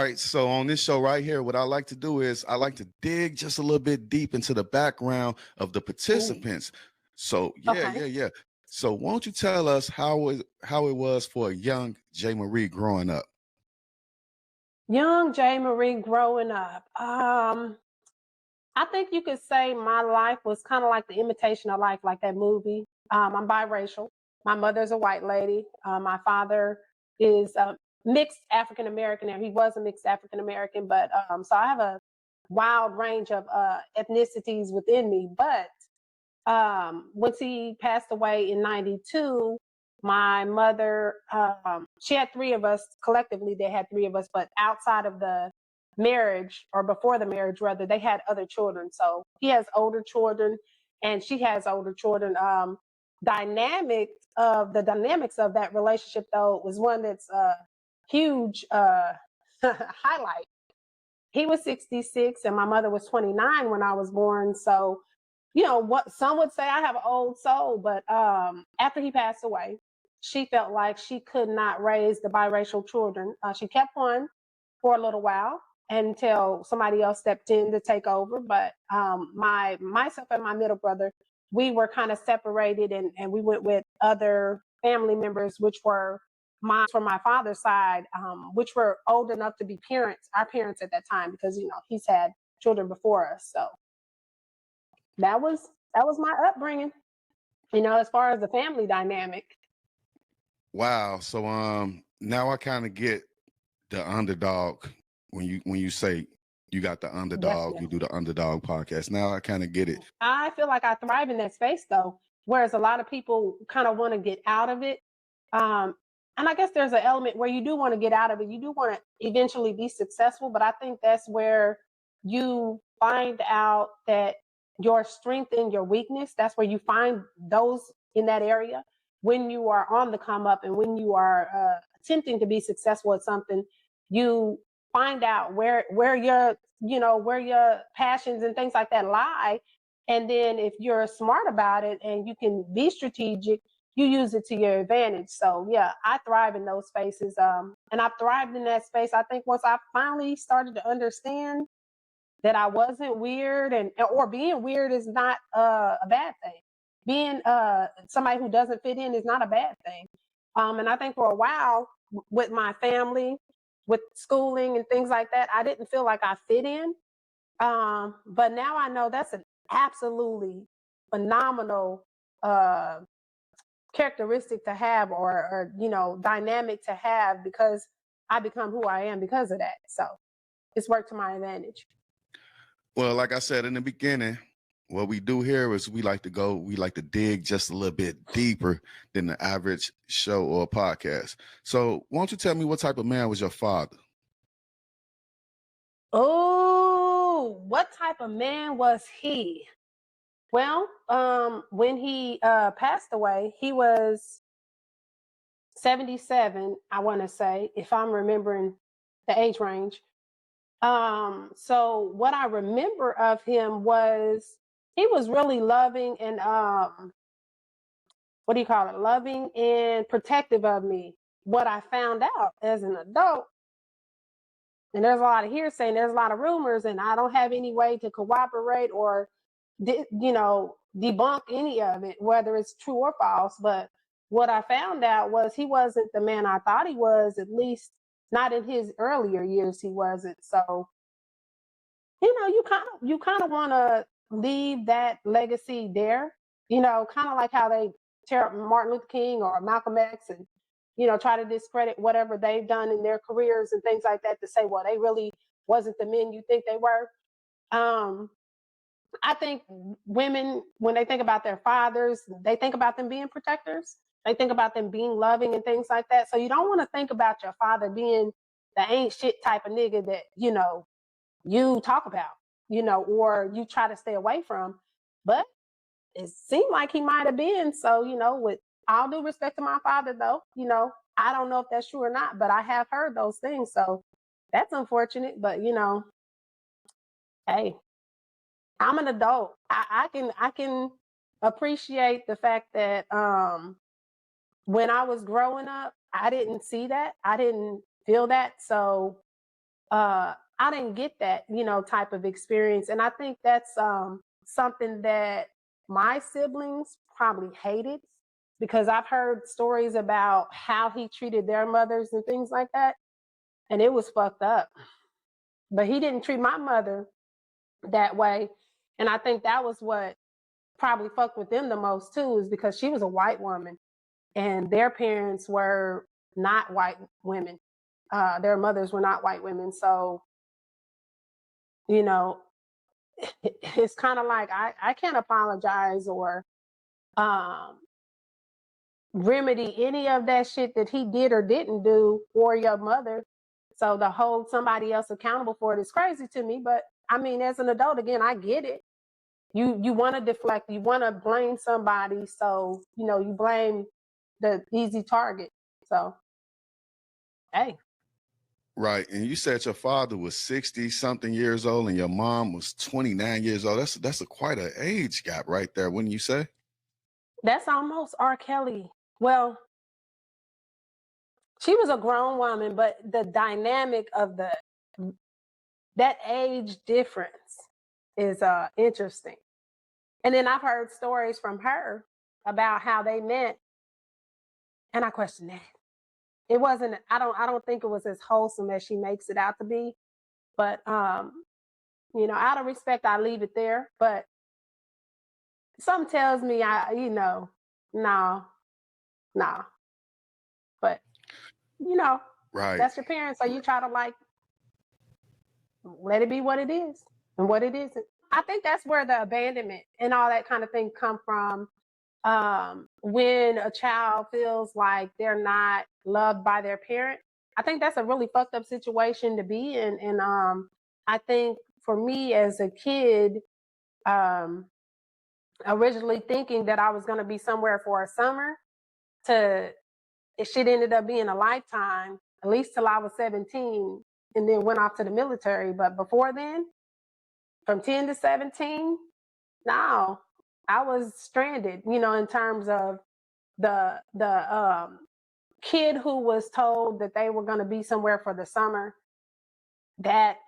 right, so on this show right here, what I like to do is I like to dig just a little bit deep into the background of the Ooh, participants. So yeah, okay. yeah, yeah. So won't you tell us how it was for a young J. Marie growing up? Young J. Marie growing up. I think you could say my life was kind of like the imitation of life, like that movie. I'm biracial. My mother's a white lady. My father is mixed African American, and he was a mixed African American. But so I have a wild range of ethnicities within me. But once he passed away in '92, my mother, she had three of us collectively. They had three of us, but outside of the marriage or before the marriage, rather, they had other children. So he has older children, and she has older children. Dynamics of that relationship, though, was one that's a huge highlight. He was 66 and my mother was 29 when I was born. So, what some would say I have an old soul, but after he passed away, she felt like she could not raise the biracial children. She kept one for a little while until somebody else stepped in to take over. But myself and my middle brother, we were kind of separated, and we went with other family members, which were from my father's side, which were old enough to be our parents at that time, because he's had children before us. So that was my upbringing. As far as the family dynamic. Wow. So now I kind of get the underdog when you say you got the underdog, you Definitely. do the underdog podcast. Now I kind of get it. I feel like I thrive in that space though, whereas a lot of people kind of want to get out of it. Um, and I guess there's an element where you do want to get out of it. You do want to eventually be successful, but I think that's where you find out that your strength and your weakness, that's where you find those in that area when you are on the come up and when you are attempting to be successful at something. You find out where your passions and things like that lie, and then if you're smart about it and you can be strategic, you use it to your advantage. So yeah, I thrive in those spaces. And I've thrived in that space. I think once I finally started to understand that I wasn't weird, or being weird is not a bad thing. Being somebody who doesn't fit in is not a bad thing. And I think for a while with my family, with schooling and things like that, I didn't feel like I fit in. But now I know that's an absolutely phenomenal uh, characteristic to have, or dynamic to have, because I become who I am because of that. So it's worked to my advantage. Well, like I said in the beginning, what we do here is we like to dig just a little bit deeper than the average show or podcast. So why don't you tell me what type of man was your father? Oh, what type of man was he? Well, when he passed away, he was 77, I want to say, if I'm remembering the age range. So what I remember of him was he was really loving and what do you call it? Loving and protective of me. What I found out as an adult, and there's a lot of hearsay, and there's a lot of rumors, and I don't have any way to corroborate or debunk any of it, whether it's true or false. But what I found out was he wasn't the man I thought he was, at least not in his earlier years. He wasn't. So you kind of want to leave that legacy there. Kind of like how they tear up Martin Luther King or Malcolm X, and try to discredit whatever they've done in their careers and things like that, to say, well, they really wasn't the men you think they were. Um, I think women, when they think about their fathers, they think about them being protectors. They think about them being loving and things like that. So you don't want to think about your father being the ain't shit type of nigga that you talk about, or you try to stay away from. But it seemed like he might have been. So, with all due respect to my father, though, I don't know if that's true or not, but I have heard those things. So that's unfortunate. But, hey, I'm an adult. I can appreciate the fact that when I was growing up, I didn't see that. I didn't feel that. So I didn't get that, type of experience. And I think that's something that my siblings probably hated, because I've heard stories about how he treated their mothers and things like that. And it was fucked up. But he didn't treat my mother that way. And I think that was what probably fucked with them the most too, is because she was a white woman and their parents were not white women. Their mothers were not white women. So, you know, it's kind of like I can't apologize or um, remedy any of that shit that he did or didn't do for your mother. So to hold somebody else accountable for it is crazy to me. But I mean, as an adult, again, I get it. You want to deflect, you want to blame somebody, so you blame the easy target. So, hey. Right. And you said your father was 60 something years old and your mom was 29 years old. That's a quite an age gap right there, wouldn't you say? That's almost R. Kelly. Well, she was a grown woman, but the dynamic of that age difference is interesting. And then I've heard stories from her about how they met, and I question that. It wasn't. I don't think it was as wholesome as she makes it out to be. But out of respect, I leave it there. But something tells me, no, no. But Right. that's your parents, so you try to let it be what it is and what it isn't. I think that's where the abandonment and all that kind of thing come from. When a child feels like they're not loved by their parent, I think that's a really fucked up situation to be in. And I think for me as a kid, um, originally thinking that I was going to be somewhere for a summer, to it shit ended up being a lifetime, at least till I was 17, and then went off to the military. But before then, from 10 to 17, no, I was stranded, in terms of the kid who was told that they were going to be somewhere for the summer. That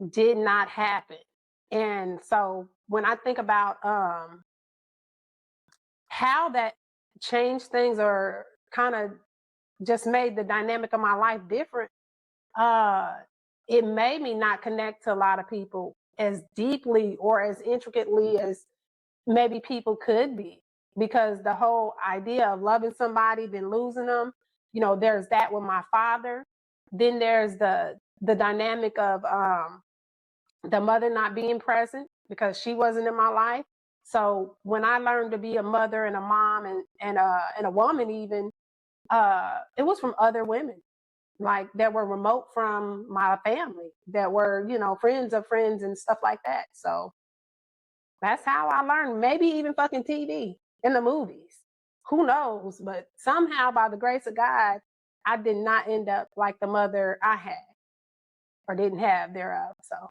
did not happen. And so when I think about how that changed things or kind of just made the dynamic of my life different, uh, it made me not connect to a lot of people as deeply or as intricately as maybe people could be, because the whole idea of loving somebody then losing them, there's that with my father. Then there's the dynamic of the mother not being present because she wasn't in my life. So when I learned to be a mother and a mom and a woman, even it was from other women, like that were remote from my family, that were friends of friends and stuff like that. So that's how I learned. Maybe even fucking TV in the movies. Who knows? But somehow, by the grace of God, I did not end up like the mother I had or didn't have thereof. So